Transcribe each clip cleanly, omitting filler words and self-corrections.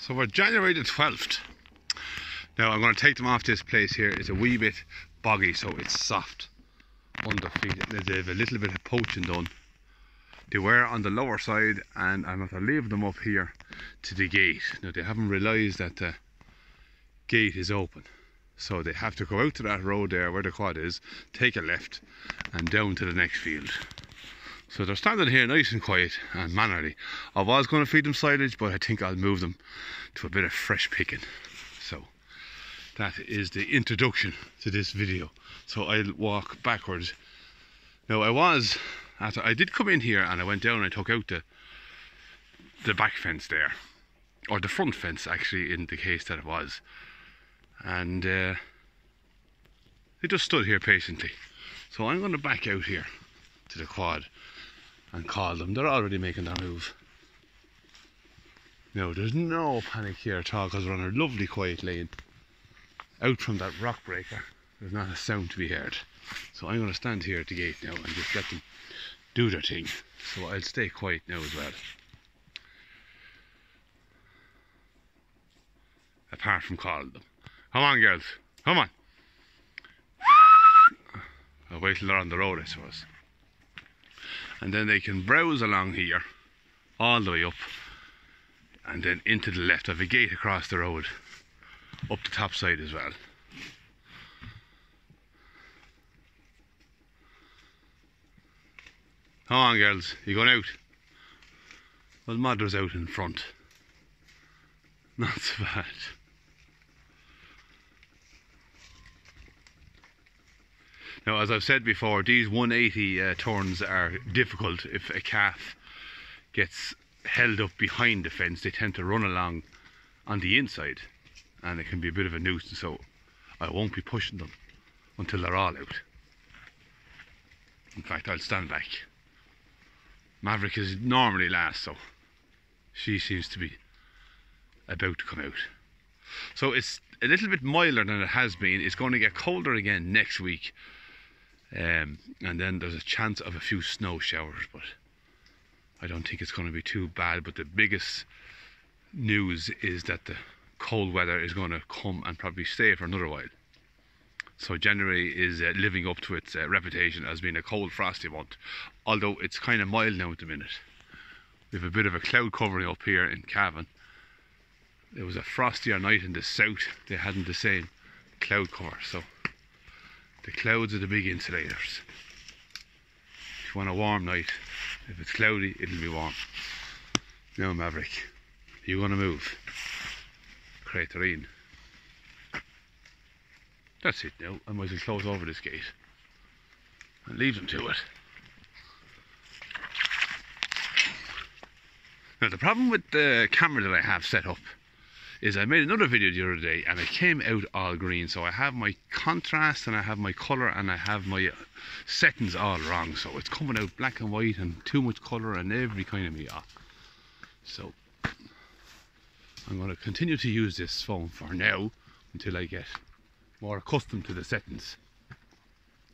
So we're January the 12th. Now I'm going to take them off this place here. It's a wee bit boggy, so it's soft under feet. They have a little bit of poaching done. They were on the lower side and I'm going to leave them up here to the gate. Now they haven't realised that the gate is open. So they have to go out to that road there where the quad is, take a left and down to the next field. So they're standing here nice and quiet and mannerly. I was going to feed them silage, but I think I'll move them to a bit of fresh picking. So that is the introduction to this video. So I'll walk backwards. Now I did come in here and I went down and I took out the back fence there. Or the front fence actually, in the case that it was. And they just stood here patiently. So I'm going to back out here to the quad and call them. They're already making their move. No, there's no panic here at all because we're on a lovely quiet lane. Out from that rock breaker, there's not a sound to be heard. So I'm going to stand here at the gate now and just let them do their thing. So I'll stay quiet now as well. Apart from calling them. Come on, girls, come on. I'll wait till they're on the road, I suppose. And then they can browse along here all the way up and then into the left. I have a gate across the road up the top side as well. Come on, girls, you going out? Well, Mother's out in front. Not so bad. Now, as I've said before, these 180 turns are difficult. If a calf gets held up behind the fence, they tend to run along on the inside and it can be a bit of a nuisance, so I won't be pushing them until they're all out. In fact, I'll stand back. Maverick is normally last, so she seems to be about to come out. So it's a little bit milder than it has been. It's going to get colder again next week. And then there's a chance of a few snow showers, but I don't think it's going to be too bad. But the biggest news is that the cold weather is going to come and probably stay for another while. So January is living up to its reputation as being a cold, frosty month, although it's kind of mild now at the minute. We have a bit of a cloud covering up here in Cavan. There was a frostier night in the south. They hadn't the same cloud cover, so the clouds are the big insulators. If you want a warm night, if it's cloudy, it'll be warm. Now, Maverick, you want to move? Craterine. That's it now. I might as well close over this gate and leave them to it. Now, the problem with the camera that I have set up is I made another video the other day and it came out all green, so I have my contrast and I have my colour and I have my settings all wrong, so it's coming out black and white and too much colour and every kind of me off. So I'm going to continue to use this phone for now until I get more accustomed to the settings,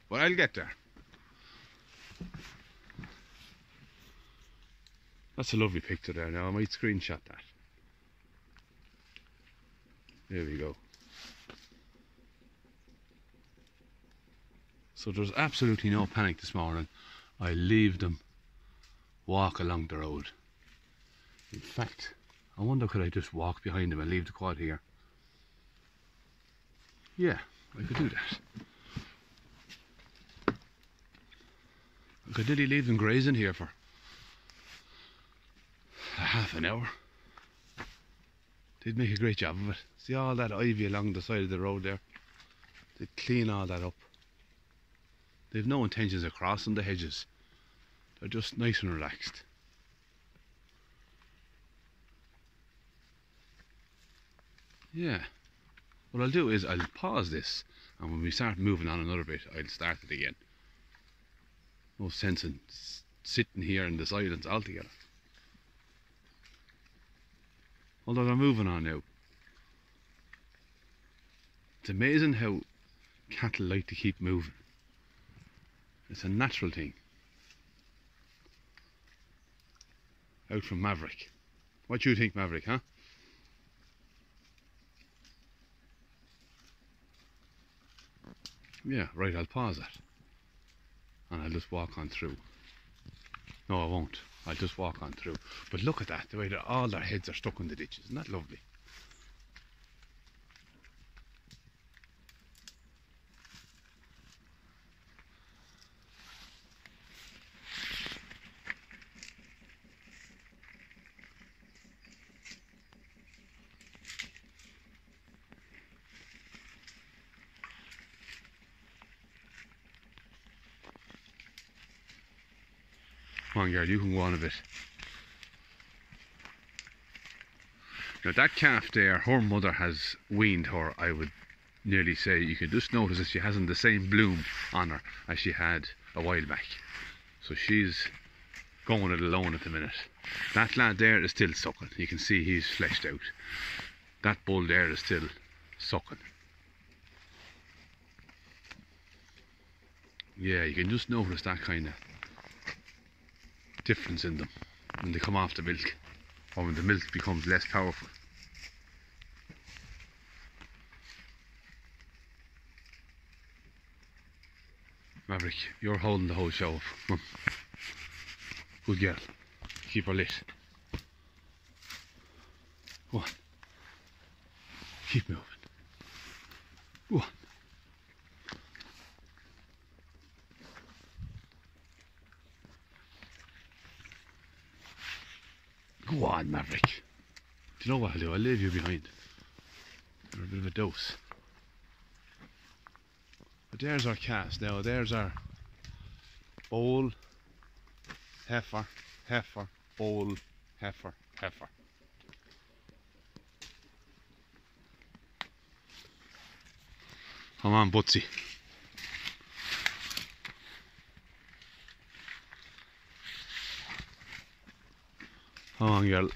but I'll get there. That's a lovely picture there. Now I might screenshot that. There we go. So there's absolutely no panic this morning. I leave them walk along the road. In fact, I wonder could I just walk behind them and leave the quad here? Yeah, I could do that. I could nearly leave them grazing here for a half an hour. They'd make a great job of it. See all that ivy along the side of the road there? They'd clean all that up. They've no intentions of crossing the hedges. They're just nice and relaxed. Yeah. What I'll do is I'll pause this, and when we start moving on another bit, I'll start it again. No sense in sitting here in the silence altogether. Although they're moving on now. It's amazing how cattle like to keep moving. It's a natural thing. Out from Maverick. What do you think, Maverick, huh? Yeah, right, I'll pause it. And I'll just walk on through. No, I won't. I'll just walk on through. But look at that, the way that all their heads are stuck in the ditch. Isn't that lovely? Come on, girl, you can go on a bit. Now that calf there, her mother has weaned her, I would nearly say. You can just notice that she hasn't the same bloom on her as she had a while back. So she's going it alone at the minute. That lad there is still sucking. You can see he's fleshed out. That bull there is still sucking. Yeah, you can just notice that kind of difference in them when they come off the milk, or when the milk becomes less powerful. Maverick, you're holding the whole show. Come on. Good girl. Keep her lit. Go on. Keep moving. Go on. Go on, Maverick. Do you know what I'll do? I'll leave you behind. You're a bit of a dose. But there's our cast now. There's our bull, heifer, heifer, bull, heifer, heifer. Come on, Butsy. Come on, girl.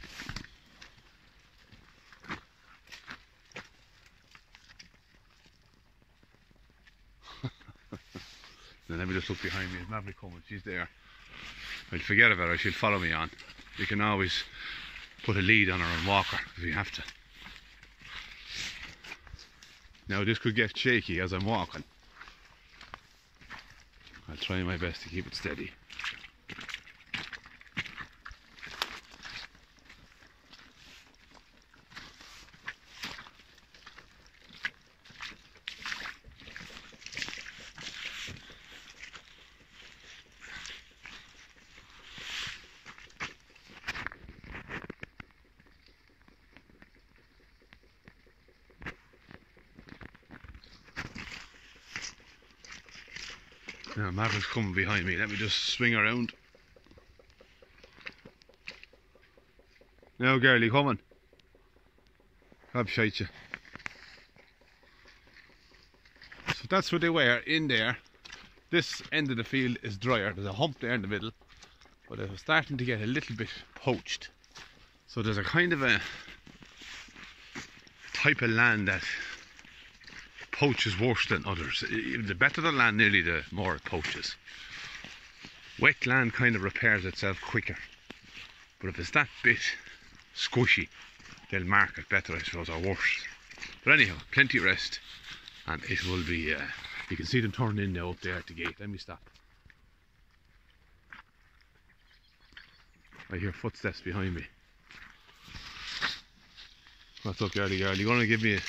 Then let me just look behind me. Is Maverick coming? She's there. I'll forget about her. She'll follow me on. You can always put a lead on her and walk her if you have to. Now this could get shaky as I'm walking. I'll try my best to keep it steady. Now Maverick's coming behind me. Let me just swing around. Now, girlie, coming. I'll shite you. So that's what they were in there. This end of the field is drier. There's a hump there in the middle, but it was starting to get a little bit poached. So there's a kind of a type of land that poaches worse than others. The better the land, nearly the more it poaches. Wet land kind of repairs itself quicker, but if it's that bit squishy, they'll mark it better, I suppose, or worse. But anyhow, plenty of rest, and it will be, you can see them turning in now up there at the gate. Let me stop. I hear footsteps behind me. What's up, girlie girl? You gonna give me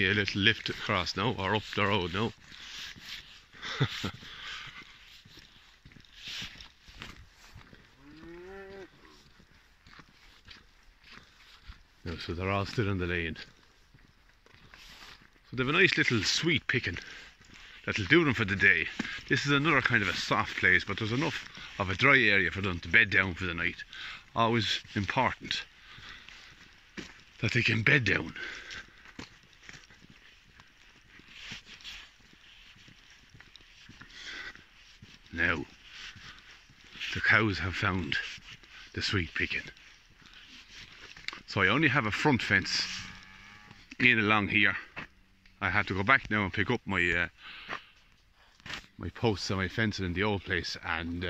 a little lift across now, or up the road now? No, so they're all still in the lane. So they have a nice little sweet picking that'll do them for the day. This is another kind of a soft place, but there's enough of a dry area for them to bed down for the night. Always important that they can bed down. Now, the cows have found the sweet picking. So I only have a front fence in along here. I have to go back now and pick up my my posts and my fencing in the old place, and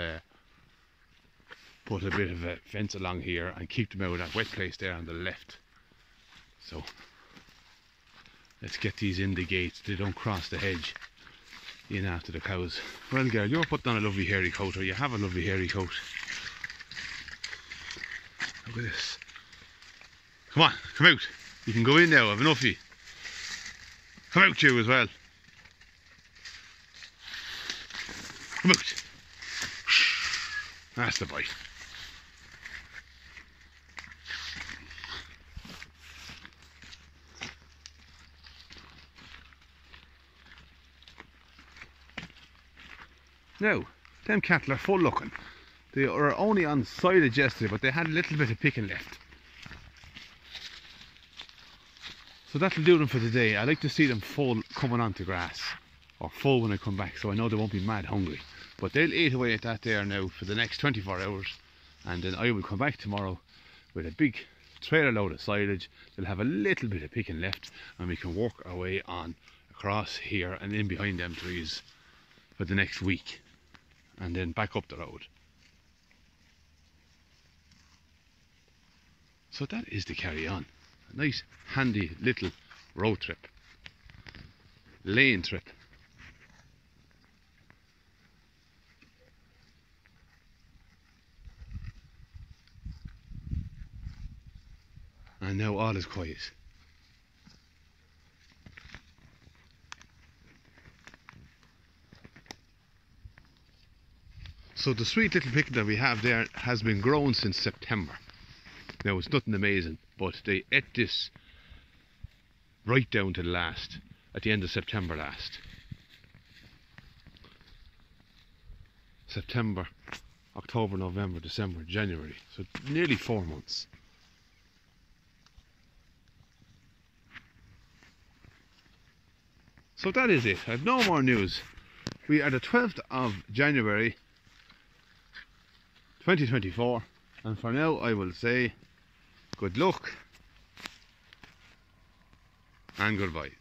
put a bit of a fence along here and keep them out of that wet place there on the left. So Let's get these in the gates. They don't cross the hedge in after the cows. Well, girl, you're putting on a lovely hairy coat, or you have a lovely hairy coat. Look at this. Come on, come out. You can go in now, I've enough of you. Come out, you as well. Come out. That's the bite. Now, them cattle are full looking. They are only on silage yesterday, but they had a little bit of picking left. So that'll do them for today. I like to see them full coming onto grass, or full when I come back, so I know they won't be mad hungry. But they'll eat away at that there now for the next 24 hours, and then I will come back tomorrow with a big trailer load of silage. They'll have a little bit of picking left, and we can work our way on across here and in behind them trees for the next week, and then back up the road. So that is the carry on. A nice handy little road trip, lane trip. And now all is quiet. So the sweet little picket that we have there has been grown since September. Now it's nothing amazing, but they ate this right down to the last, at the end of September last. September, October, November, December, January. So nearly 4 months. So that is it. I have no more news. We are the 12th of January 2024, and for now I will say good luck and goodbye.